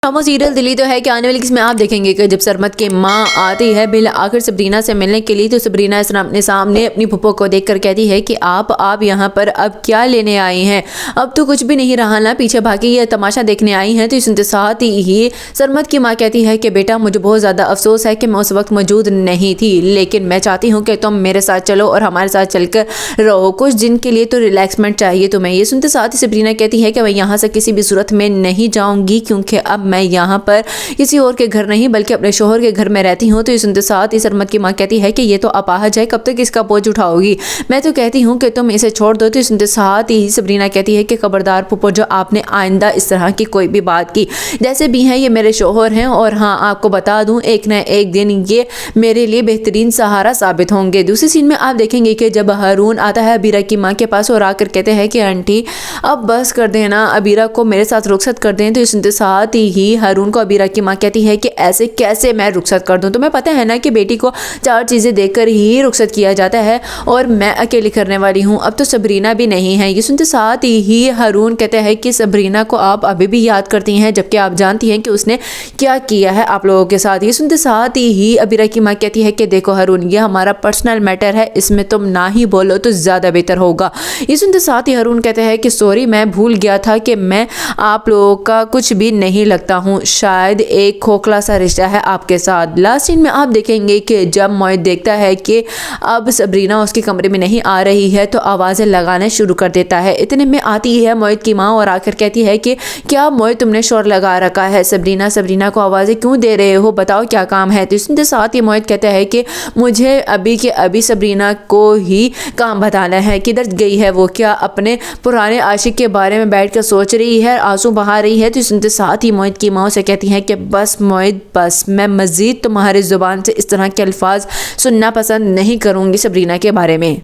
Drama serial Delhi तो है कि आने वाली किस में आप देखेंगे कि जब सरमत की माँ आती है बिल आखिर सबरीना से मिलने के लिए, तो सबरीना अपने सामने अपनी फूफो को देखकर कहती है कि आप यहाँ पर अब क्या लेने आई हैं, अब तो कुछ भी नहीं रहा ना, पीछे भागी ये तमाशा देखने आई हैं। तो सुनते साथ ही सरमत की माँ कहती है कि बेटा मुझे बहुत ज़्यादा अफसोस है कि मैं उस वक्त मौजूद नहीं थी, लेकिन मैं चाहती हूँ कि तुम मेरे साथ चलो और हमारे साथ चलकर रहो, कुछ दिन के लिए तो रिलैक्समेंट चाहिए तुम्हें। ये सुनते साथ ही सबरीना कहती है कि मैं यहाँ से किसी भी सूरत में नहीं जाऊँगी, क्योंकि अब मैं यहाँ पर किसी और के घर नहीं बल्कि अपने शोहर के घर में रहती हूँ। तो ये सुनते साथ ही सरमत की माँ कहती है कि ये तो अपाहज है, कब तक इसका बोझ उठाओगी, मैं तो कहती हूँ कि तुम इसे छोड़ दो। तो ये सुनते साथ ही सबरीना कहती है कि खबरदार फूफो, जो आपने आइंदा इस तरह की कोई भी बात की, जैसे भी हैं ये मेरे शोहर हैं, और हाँ आपको बता दूं एक न एक दिन ये मेरे लिए बेहतरीन सहारा साबित होंगे। दूसरी सीन में आप देखेंगे कि जब हारून आता है अबीरा की माँ के पास और आकर कहते हैं कि आंटी अब बस कर देना, अबीरा को मेरे साथ रुखसत कर दें। तो ये सुनते साथ ही हारून को अबीरा की माँ कहती है कि ऐसे कैसे मैं रुखसत कर दूं, तुम्हें पता है ना कि बेटी को 4 चीज़ें देखकर ही रुखसत किया जाता है, और मैं अकेली करने वाली हूँ, अब तो सबरीना भी नहीं है। ये सुनते साथ ही हारून कहते हैं कि सबरीना को आप अभी भी याद करती हैं, जबकि आप जानती हैं कि उसने क्या किया है आप लोगों के साथ। ये सुनते साथ ही अबीरा की माँ कहती है कि देखो हारून, ये हमारा पर्सनल मैटर है, इसमें तुम ना ही बोलो तो ज़्यादा बेहतर होगा। ये सुनते साथ ही हारून कहते हैं कि सॉरी, मैं भूल गया था कि मैं आप लोगों का कुछ भी नहीं लगता हूँ, शायद एक खोखला सा रिश्ता है आपके साथ। लास्ट सीन में आप देखेंगे कि जब मोहित देखता है कि अब सबरीना उसके कमरे में नहीं आ रही है, तो आवाज़ें लगाना शुरू कर देता है। इतने में आती है मोहित की माँ और आकर कहती है कि क्या मोहित तुमने शोर लगा रखा है, सबरीना को आवाज़ें क्यों दे रहे हो, बताओ क्या काम है। तो इसके साथ ही मोहित कहता है कि मुझे अभी के अभी सबरीना को ही काम बताना है, किधर गई है वो, क्या अपने पुराने आशिक के बारे में बैठ कर सोच रही है, आंसू बहा रही है। तो इसके साथ ही मोहित की माँ से कहती है कि बस मोहित बस, मैं मज़ीद तुम्हारी ज़ुबान से इस तरह के अल्फाज सुनना पसंद नहीं करूँगी सबरीना के बारे में।